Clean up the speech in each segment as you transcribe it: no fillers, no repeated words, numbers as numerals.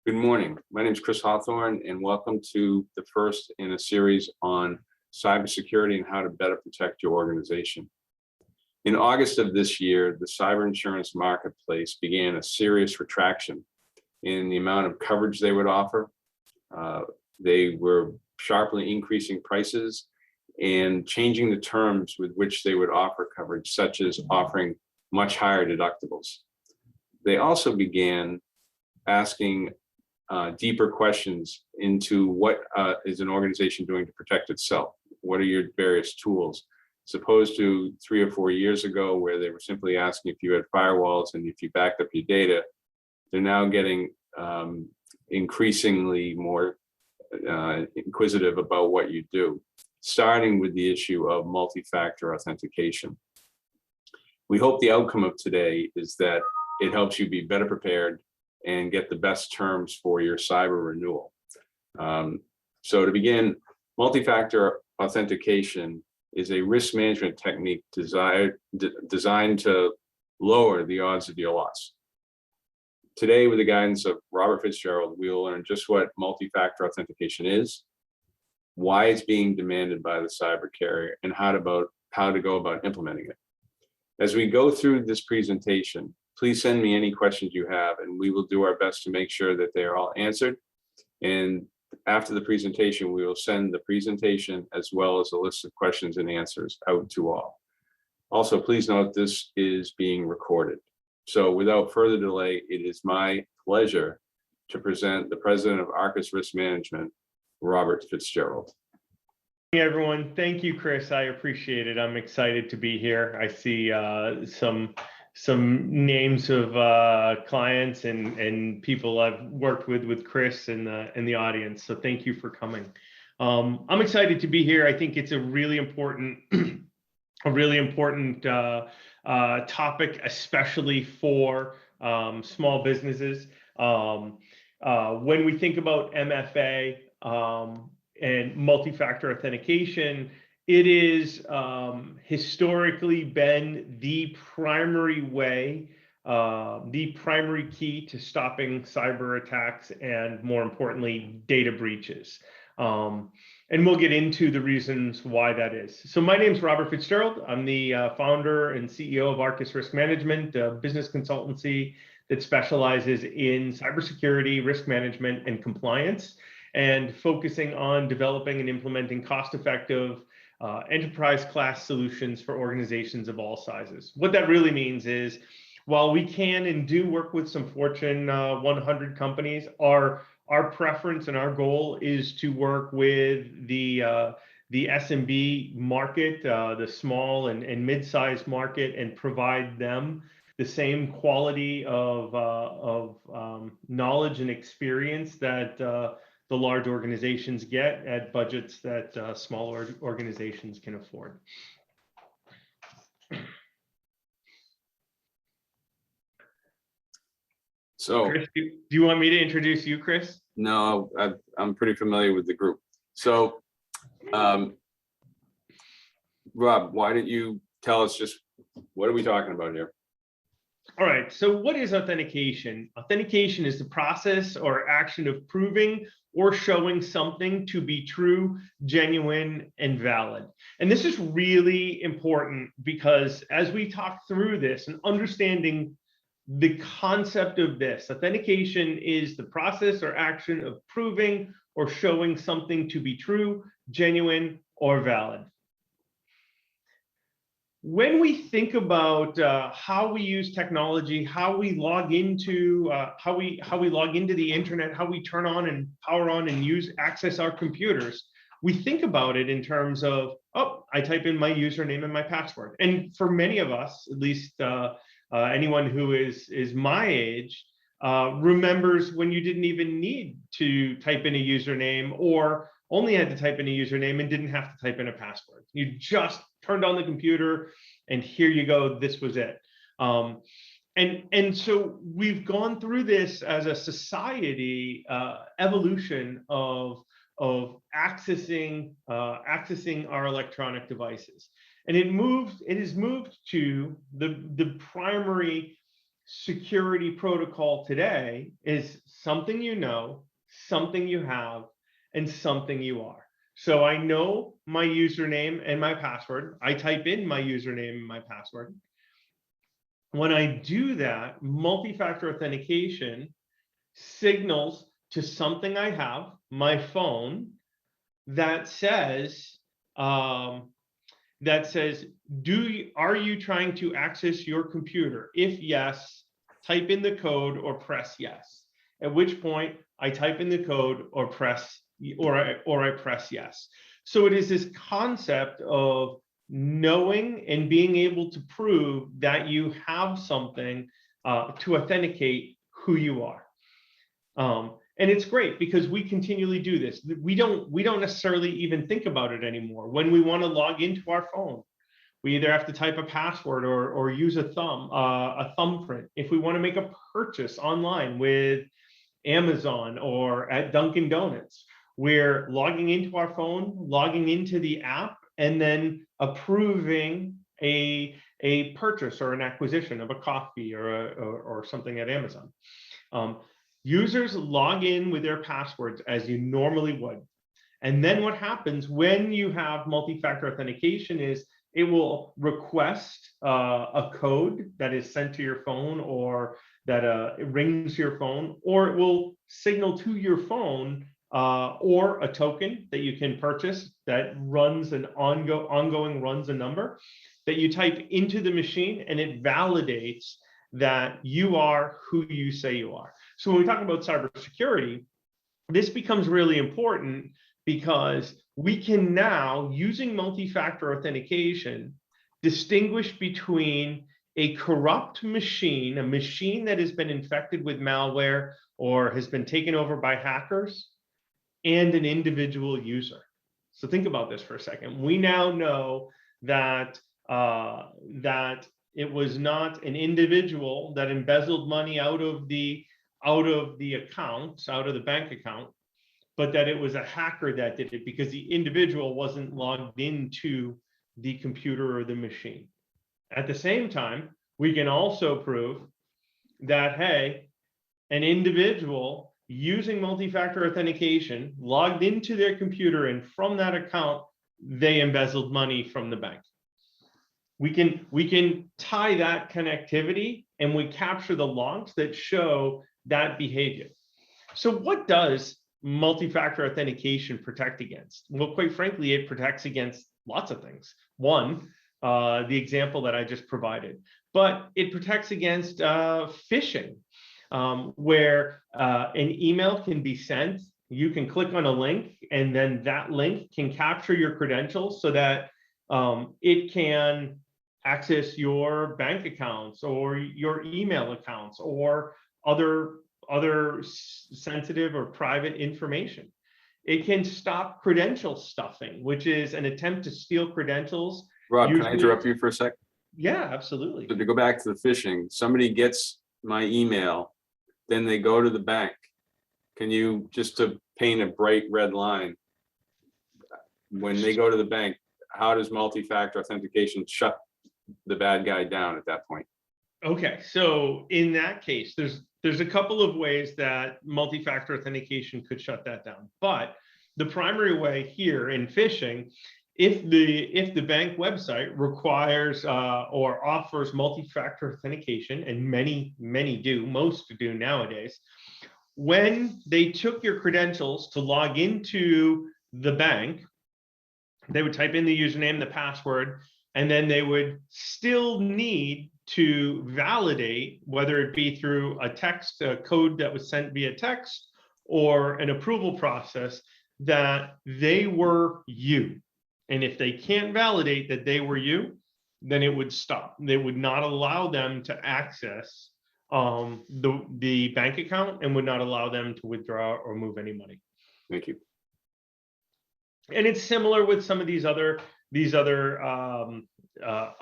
Good morning. My name is Chris Hawthorne, and welcome to the first in a series on cybersecurity and how to better protect your organization. In August of this year, the cyber insurance marketplace began a serious retraction in the amount of coverage they would offer. They were sharply increasing prices and changing the terms with which they would offer coverage, such as offering much higher deductibles. They also began asking deeper questions into what is an organization doing to protect itself? What are your various tools? As opposed to 3 or 4 years ago, where they were simply asking if you had firewalls and if you backed up your data, they're now getting increasingly more inquisitive about what you do, starting with the issue of multi-factor authentication. We hope the outcome of today is that it helps you be better prepared and get the best terms for your cyber renewal. So to begin, multi-factor authentication is a risk management technique designed to lower the odds of your loss. Today, with the guidance of Robert Fitzgerald, we will learn just what multi-factor authentication is, why it's being demanded by the cyber carrier, and how to go about implementing it. As we go through this presentation, please send me any questions you have, and we will do our best to make sure that they are all answered. And after the presentation, we will send the presentation as well as a list of questions and answers out to all. Also, please note this is being recorded. So without further delay, it is my pleasure to present the president of Arcas Risk Management, Robert Fitzgerald. Hey everyone, thank you, Chris. I appreciate it. I'm excited to be here. I see some names of clients and people I've worked with Chris in the audience. So thank you for coming. I'm excited to be here. I think it's a really important, topic, especially for small businesses. When we think about MFA and multi-factor authentication, it is historically been the primary way, the primary key to stopping cyber attacks and, more importantly, data breaches. And we'll get into the reasons why that is. So my name is Robert Fitzgerald. I'm the founder and CEO of Arcas Risk Management, a business consultancy that specializes in cybersecurity, risk management, and compliance, and focusing on developing and implementing cost-effective enterprise class solutions for organizations of all sizes. What that really means is, while we can and do work with some Fortune 100 companies, our preference and our goal is to work with the SMB market, the small and mid-sized market, and provide them the same quality of knowledge and experience that the large organizations get at budgets that smaller organizations can afford. So, Chris, do you want me to introduce you, Chris? No, I'm pretty familiar with the group. So, Rob, why don't you tell us just what are we talking about here? All right, so what is authentication? Authentication is the process or action of proving or showing something to be true, genuine, and valid. And this is really important because as we talk through this and understanding the concept of this, authentication is the process or action of proving or showing something to be true, genuine, or valid. When we think about how we use technology, how we log into the internet, how we turn on and power on and access our computers, we think about it in terms of, oh, I type in my username and my password. And for many of us, at least anyone who is my age, remembers when you didn't even need to type in a username, or only had to type in a username and didn't have to type in a password. You just turned on the computer and here you go, this was it. And so we've gone through this as a society evolution of accessing our electronic devices. And it has moved to the primary security protocol today is something you know, something you have, and something you are. So I know my username and my password. I type in my username and my password. When I do that, multi-factor authentication signals to something I have, my phone, that says, are you trying to access your computer? If yes, type in the code or press yes. At which point I type in the code or I press yes. So it is this concept of knowing and being able to prove that you have something to authenticate who you are. And it's great because we continually do this. We don't necessarily even think about it anymore. When we want to log into our phone, we either have to type a password or use a thumbprint. If we want to make a purchase online with Amazon or at Dunkin' Donuts, we're logging into our phone, logging into the app, and then approving a purchase or an acquisition of a coffee or something at Amazon. Users log in with their passwords as you normally would. And then what happens when you have multi-factor authentication is it will request a code that is sent to your phone, or that it rings your phone, or it will signal to your phone or a token that you can purchase that runs an ongoing runs a number that you type into the machine, and it validates that you are who you say you are. So when we talk about cybersecurity, this becomes really important because we can now, using multi-factor authentication, distinguish between a corrupt machine, a machine that has been infected with malware or has been taken over by hackers, and an individual user. So think about this for a second. We now know that it was not an individual that embezzled money out of the accounts, out of the bank account, but that it was a hacker that did it because the individual wasn't logged into the computer or the machine. At the same time, we can also prove that, hey, an individual using multi-factor authentication logged into their computer, and from that account, they embezzled money from the bank. We can tie that connectivity, and we capture the logs that show that behavior. So what does multi-factor authentication protect against? Well, quite frankly, it protects against lots of things. One, the example that I just provided, but it protects against phishing, where an email can be sent. You can click on a link, and then that link can capture your credentials so that it can access your bank accounts or your email accounts or other sensitive or private information. It can stop credential stuffing, which is an attempt to steal credentials. Rob, can I interrupt you for a sec? Yeah, absolutely. So to go back to the phishing, somebody gets my email, then they go to the bank. Can you, just to paint a bright red line, when they go to the bank, how does multi-factor authentication shut the bad guy down at that point? Okay, so in that case, there's a couple of ways that multi-factor authentication could shut that down. But the primary way here in phishing, if the bank website requires or offers multi-factor authentication, and many do, most do nowadays, when they took your credentials to log into the bank, they would type in the username, the password, and then they would still need to validate, whether it be through a text, a code that was sent via text, or an approval process, that they were you. And if they can't validate that they were you, then it would stop. They would not allow them to access the bank account, and would not allow them to withdraw or move any money. Thank you. And it's similar with some of these other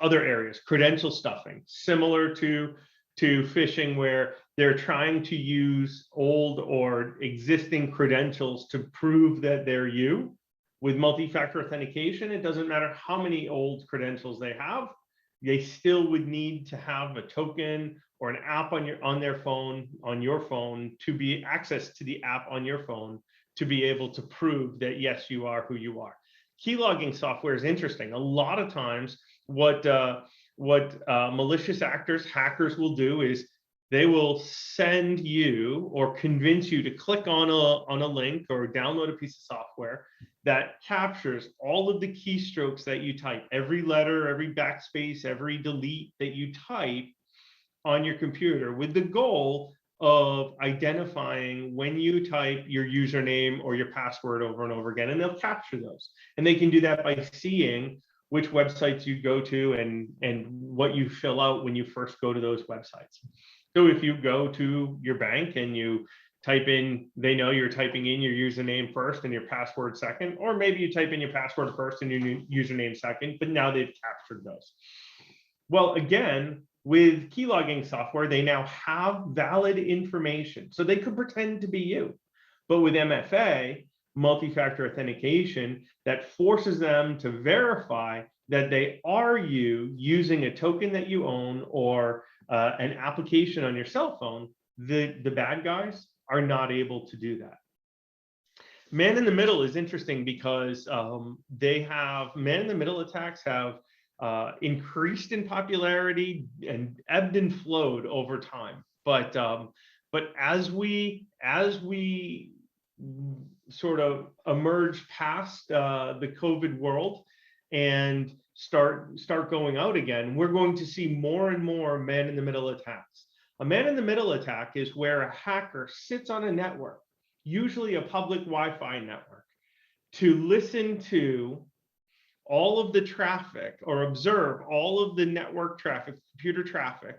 areas, credential stuffing, similar to phishing, where they're trying to use old or existing credentials to prove that they're you. With multi-factor authentication, it doesn't matter how many old credentials they have, they still would need to have a token or an app on your phone to be access to the app on your phone to be able to prove that yes, you are who you are. Key logging software is interesting. A lot of times, what malicious actors, hackers will do is they will send you or convince you to click on a link or download a piece of software that captures all of the keystrokes that you type, every letter, every backspace, every delete that you type on your computer, with the goal of identifying when you type your username or your password over and over again, and they'll capture those. And they can do that by seeing which websites you go to and what you fill out when you first go to those websites. So if you go to your bank and you type in, they know you're typing in your username first and your password second, or maybe you type in your password first and your username second, but now they've captured those. Well, again, with key logging software, they now have valid information. So they could pretend to be you. But with MFA, multi-factor authentication, that forces them to verify that they are you using a token that you own or an application on your cell phone. The bad guys are not able to do that. Man in the middle is interesting because man in the middle attacks have increased in popularity and ebbed and flowed over time. But as we sort of emerge past the COVID world and start going out again, we're going to see more and more man in the middle attacks. A man in the middle attack is where a hacker sits on a network, usually a public Wi-Fi network, to listen to all of the traffic or observe all of the network traffic, computer traffic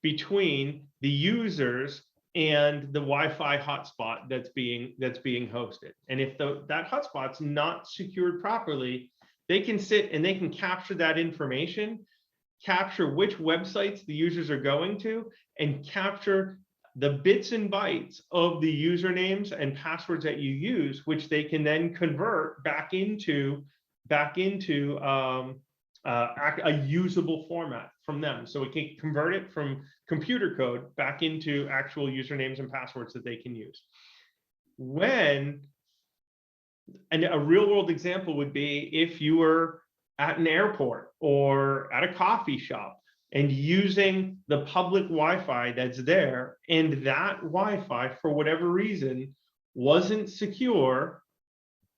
between the users and the Wi-Fi hotspot that's being hosted. And if that hotspot's not secured properly, they can sit and they can capture that information, capture which websites the users are going to, and capture the bits and bytes of the usernames and passwords that you use, which they can then convert back into a usable format from them. So it can convert it from computer code back into actual usernames and passwords that they can use. And a real world example would be if you were at an airport or at a coffee shop and using the public Wi-Fi that's there, and that Wi-Fi, for whatever reason, wasn't secure,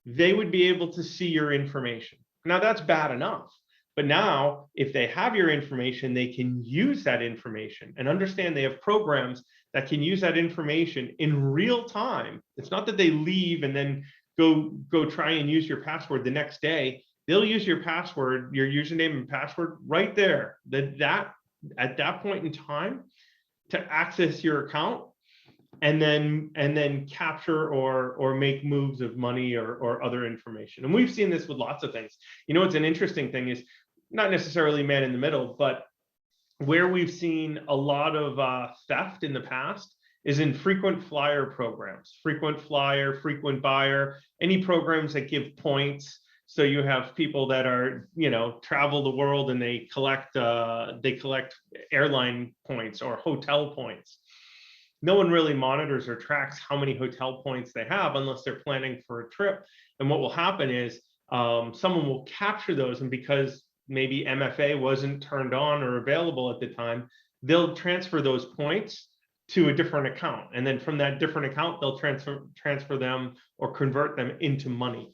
they would be able to see your information. Now that's bad enough, but now if they have your information, they can use that information, and understand they have programs that can use that information in real time. It's not that they leave and then go try and use your password the next day. They'll use your password, your username and password right there, that at that point in time, to access your account and then capture or make moves of money or other information. And we've seen this with lots of things. You know, what's an interesting thing is not necessarily man in the middle, but where we've seen a lot of theft in the past is in frequent flyer programs, frequent flyer, frequent buyer, any programs that give points. So you have people that are, travel the world and they collect airline points or hotel points. No one really monitors or tracks how many hotel points they have unless they're planning for a trip. And what will happen is someone will capture those, and because maybe MFA wasn't turned on or available at the time, they'll transfer those points to a different account. And then from that different account, they'll transfer them or convert them into money.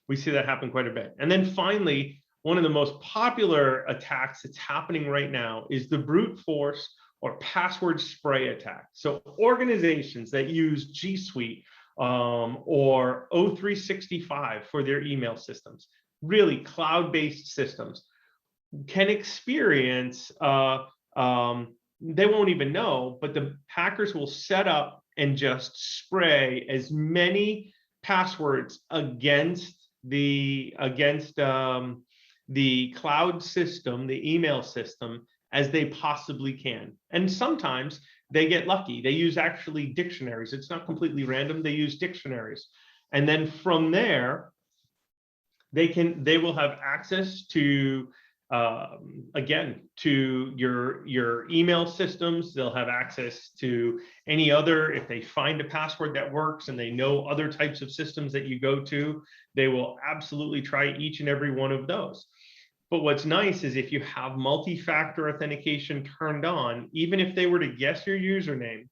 We see that happen quite a bit. And then finally, one of the most popular attacks that's happening right now is the brute force or password spray attack. So organizations that use G Suite or O365 for their email systems, really cloud-based systems, can experience, they won't even know, but the hackers will set up and just spray as many passwords against the cloud system, the email system, as they possibly can. And sometimes they get lucky. They use actually dictionaries. It's not completely random. They use dictionaries. And then from there, they will have access to again, to your email systems. They'll have access to any other, if they find a password that works and they know other types of systems that you go to, they will absolutely try each and every one of those. But what's nice is if you have multi-factor authentication turned on, even if they were to guess your username,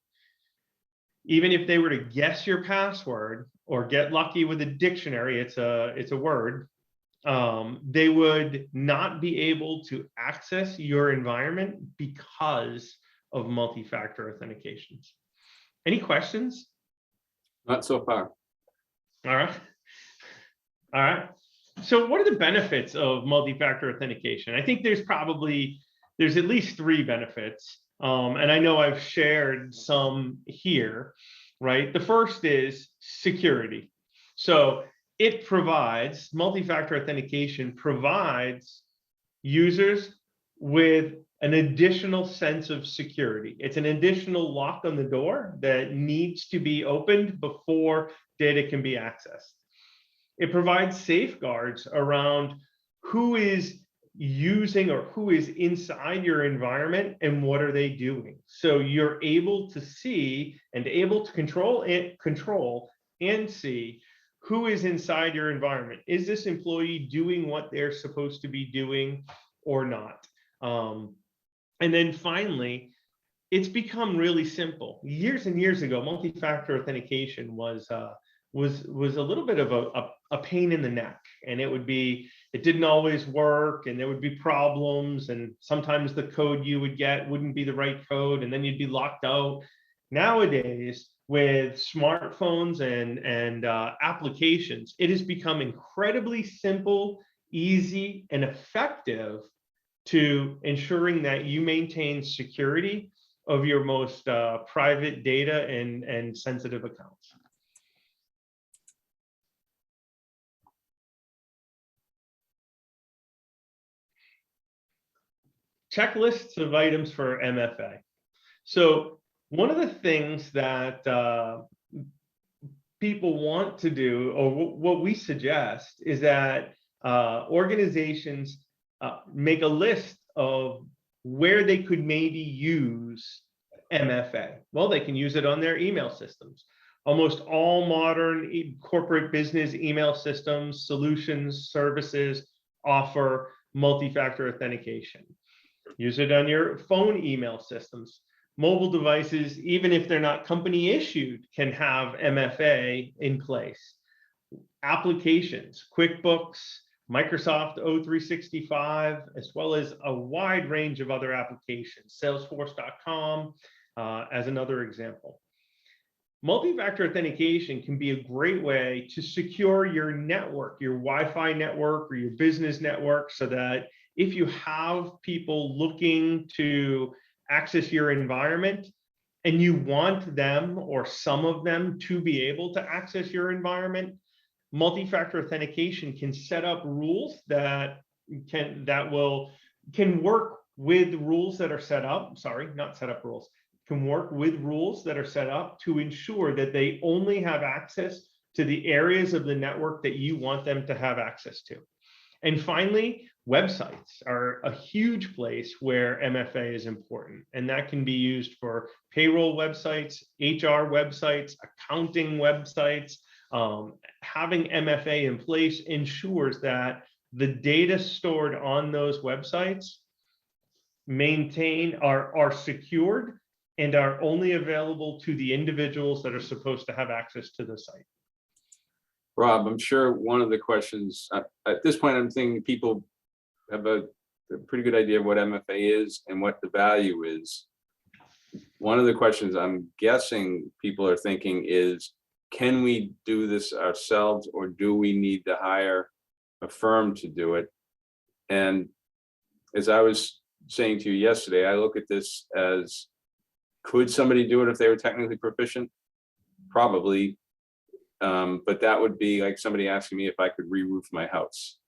even if they were to guess your password or get lucky with a dictionary, it's a word, they would not be able to access your environment because of multi-factor authentications. Any questions? Not so far. All right. All right. So what are the benefits of multi-factor authentication? I think there's at least 3 benefits. And I know I've shared some here, right? The first is security. So it provides, multi-factor authentication provides users with an additional sense of security. It's an additional lock on the door that needs to be opened before data can be accessed. It provides safeguards around who is using or who is inside your environment and what are they doing. So you're able to see and able to control and see who is inside your environment. Is this employee doing what they're supposed to be doing or not? And then finally, it's become really simple. Years and years ago, multi-factor authentication was a little bit of a pain in the neck, and it didn't always work, and there would be problems, and sometimes the code you would get wouldn't be the right code, and then you'd be locked out. Nowadays, with smartphones and applications, it has become incredibly simple, easy, and effective to ensuring that you maintain security of your most private data and sensitive accounts. Checklists of items for MFA. So one of the things that people want to do, or what we suggest, is that organizations make a list of where they could maybe use MFA. Well, they can use it on their email systems. Almost all modern corporate business email systems, solutions, services offer multi-factor authentication. Use it on your phone email systems. Mobile devices, even if they're not company issued, can have MFA in place. Applications, QuickBooks, Microsoft O365, as well as a wide range of other applications, Salesforce.com as another example. Multi-factor authentication can be a great way to secure your network, your Wi-Fi network or your business network, so that if you have people looking to access your environment and you want them or some of them to be able to access your environment, multi-factor authentication can set up rules that can work with rules that are set up. Sorry, not set up rules. Can work with rules that are set up to ensure that they only have access to the areas of the network that you want them to have access to. And finally, websites are a huge place where MFA is important, and that can be used for payroll websites, HR websites, accounting websites. Having MFA in place ensures that the data stored on those websites are secured and are only available to the individuals that are supposed to have access to the site. Rob, I'm sure one of the questions at this point, I'm thinking people have a pretty good idea of what MFA is and what the value is. One of the questions I'm guessing people are thinking is, can we do this ourselves, or do we need to hire a firm to do it? And as I was saying to you yesterday, I look at this as, could somebody do it if they were technically proficient? Probably. But that would be like somebody asking me if I could re-roof my house.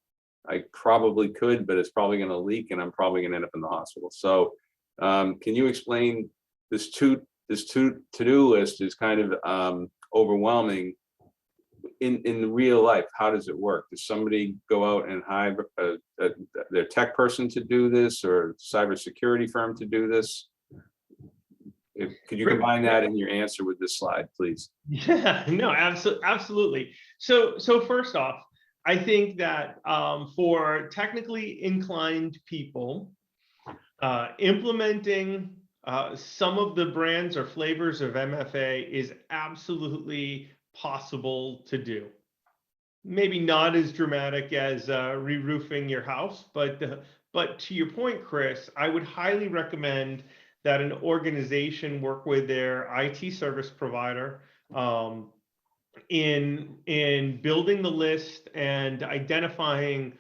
I probably could, but it's probably going to leak and I'm probably going to end up in the hospital. So can you explain this to-do list is kind of overwhelming. in real life, how does it work? Does somebody go out and hire their tech person to do this, or cybersecurity firm to do this? Could you Great. combine that in your answer with this slide, please? Yeah, no, absolutely. So first off, I think that for technically inclined people, implementing some of the brands or flavors of MFA is absolutely possible to do. Maybe not as dramatic as re-roofing your house, but to your point, Chris, I would highly recommend that an organization work with their IT service provider in building the list and identifying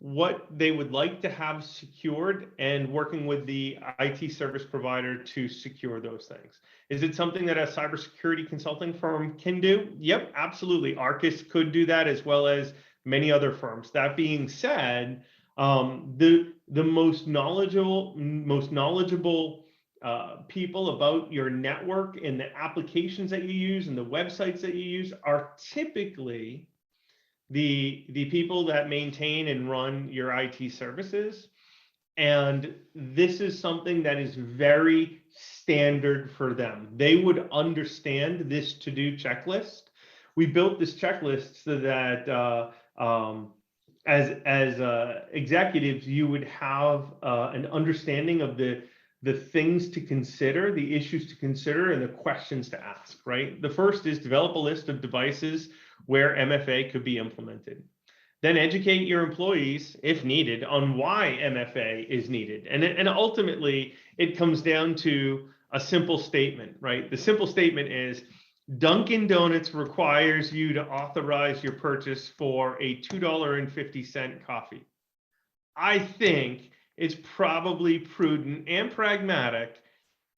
what they would like to have secured and working with the IT service provider to secure those things. Is it something that a cybersecurity consulting firm can do? Yep, absolutely. Arcas could do that, as well as many other firms. That being said, the most knowledgeable people about your network and the applications that you use and the websites that you use are typically the people that maintain and run your IT services. And this is something that is very standard for them. They would understand this to-do checklist. We built this checklist so that as executives, you would have an understanding of the things to consider, the issues to consider, and the questions to ask, right? The first is develop a list of devices where MFA could be implemented. Then educate your employees, if needed, on why MFA is needed. And ultimately, it comes down to a simple statement, right? The simple statement is, Dunkin' Donuts requires you to authorize your purchase for a $2.50 coffee. I think it's probably prudent and pragmatic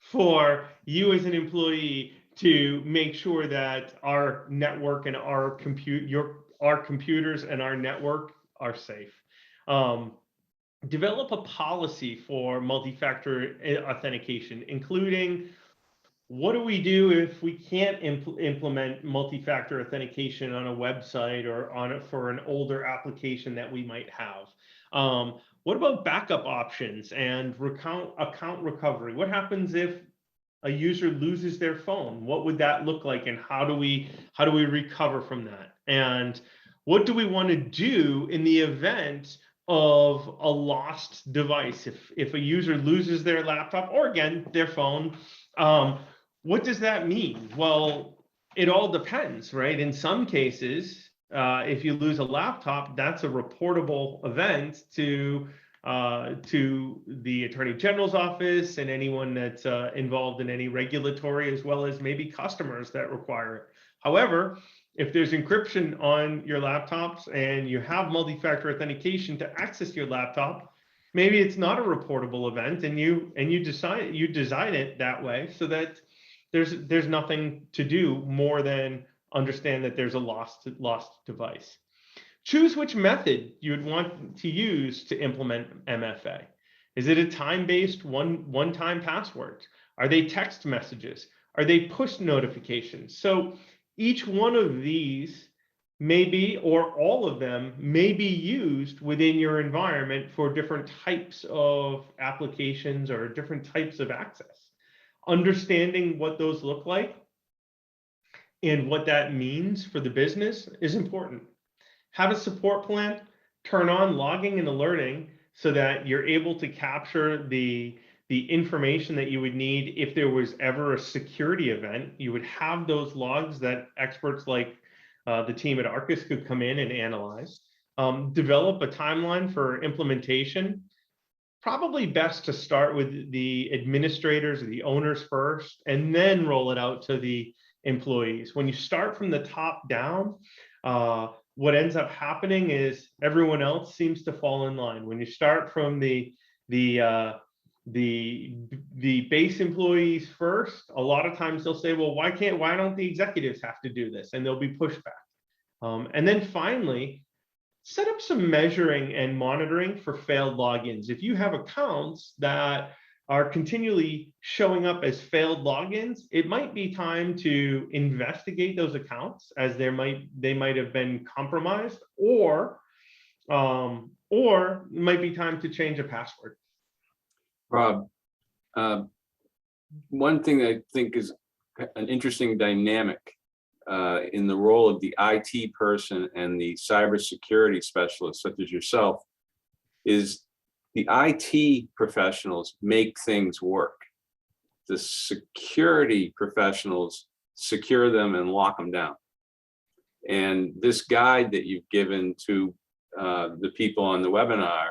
for you as an employee to make sure that our network and our computers and our network are safe. Develop a policy for multi-factor authentication, including what do we do if we can't implement multi-factor authentication on a website or for an older application that we might have? What about backup options and account recovery? What happens if a user loses their phone? What would that look like, and how do we recover from that? And what do we want to do in the event of a lost device? If a user loses their laptop, or again, their phone, what does that mean? Well, it all depends, right? In some cases, if you lose a laptop, that's a reportable event to the Attorney General's office and anyone that's involved in any regulatory, as well as maybe customers that require it. However, if there's encryption on your laptops and you have multi-factor authentication to access your laptop, maybe it's not a reportable event, and you design it that way so that there's nothing to do more than understand that there's a lost device. Choose which method you would want to use to implement MFA. Is it a time-based one-time password? Are they text messages? Are they push notifications? So each one of these may be, or all of them may be, used within your environment for different types of applications or different types of access. Understanding what those look like and what that means for the business is important. Have a support plan, turn on logging and alerting so that you're able to capture the information that you would need if there was ever a security event. You would have those logs that experts like the team at Arcas could come in and analyze. Develop a timeline for implementation. Probably best to start with the administrators or the owners first, and then roll it out to the employees. When you start from the top down, what ends up happening is everyone else seems to fall in line. When you start from the base employees first, a lot of times they'll say, well, why don't the executives have to do this? And there'll be pushback. And then finally, set up some measuring and monitoring for failed logins. If you have accounts that are continually showing up as failed logins, it might be time to investigate those accounts, as they might have been compromised, or it might be time to change a password. Rob, one thing that I think is an interesting dynamic in the role of the IT person and the cybersecurity specialist, such as yourself, is the IT professionals make things work. The security professionals secure them and lock them down. And this guide that you've given to the people on the webinar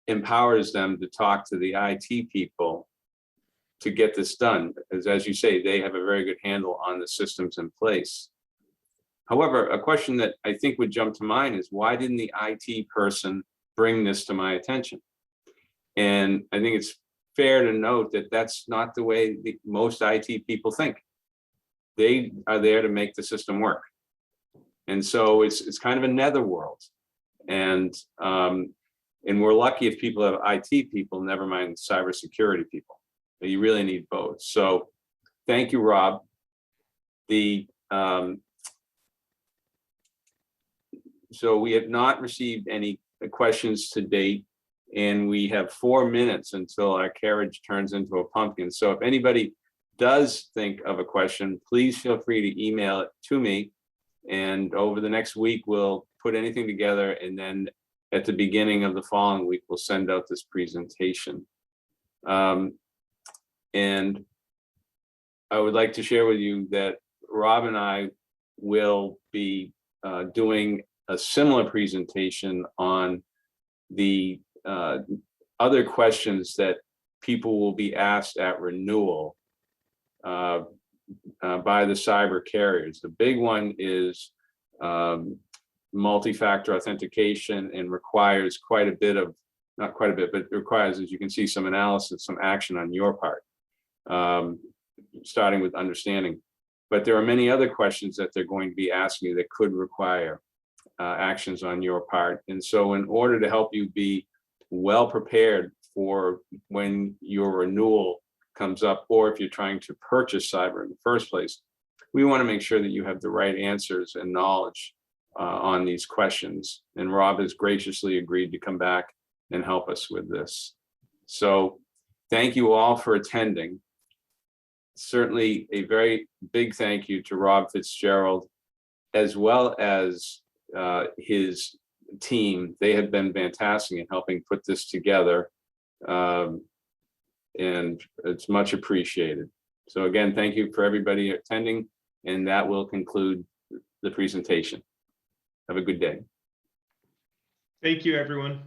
empowers them to talk to the IT people to get this done. As you say, they have a very good handle on the systems in place. However, a question that I think would jump to mind is, why didn't the IT person bring this to my attention? And I think it's fair to note that that's not the way most IT people think. They are there to make the system work. And so it's kind of a netherworld. And we're lucky if people have IT people, never mind cybersecurity people. But you really need both. So thank you, Rob. So we have not received any questions to date, and we have 4 minutes until our carriage turns into a pumpkin. So if anybody does think of a question, please feel free to email it to me. And over the next week, we'll put anything together, and then at the beginning of the following week, we'll send out this presentation. And I would like to share with you that Rob and I will be doing a similar presentation on the other questions that people will be asked at renewal by the cyber carriers. The big one is multi-factor authentication, and requires quite a bit of, not quite a bit, but it requires, as you can see, some analysis, some action on your part, starting with understanding. But there are many other questions that they're going to be asking you that could require actions on your part. And so in order to help you be well prepared for when your renewal comes up, or if you're trying to purchase cyber in the first place, we want to make sure that you have the right answers and knowledge on these questions. And Rob has graciously agreed to come back and help us with this. So thank you all for attending. Certainly a very big thank you to Rob Fitzgerald, as well as his team. They have been fantastic in helping put this together, and it's much appreciated. So again, thank you for everybody attending, and that will conclude the presentation. Have a good day. Thank you, everyone.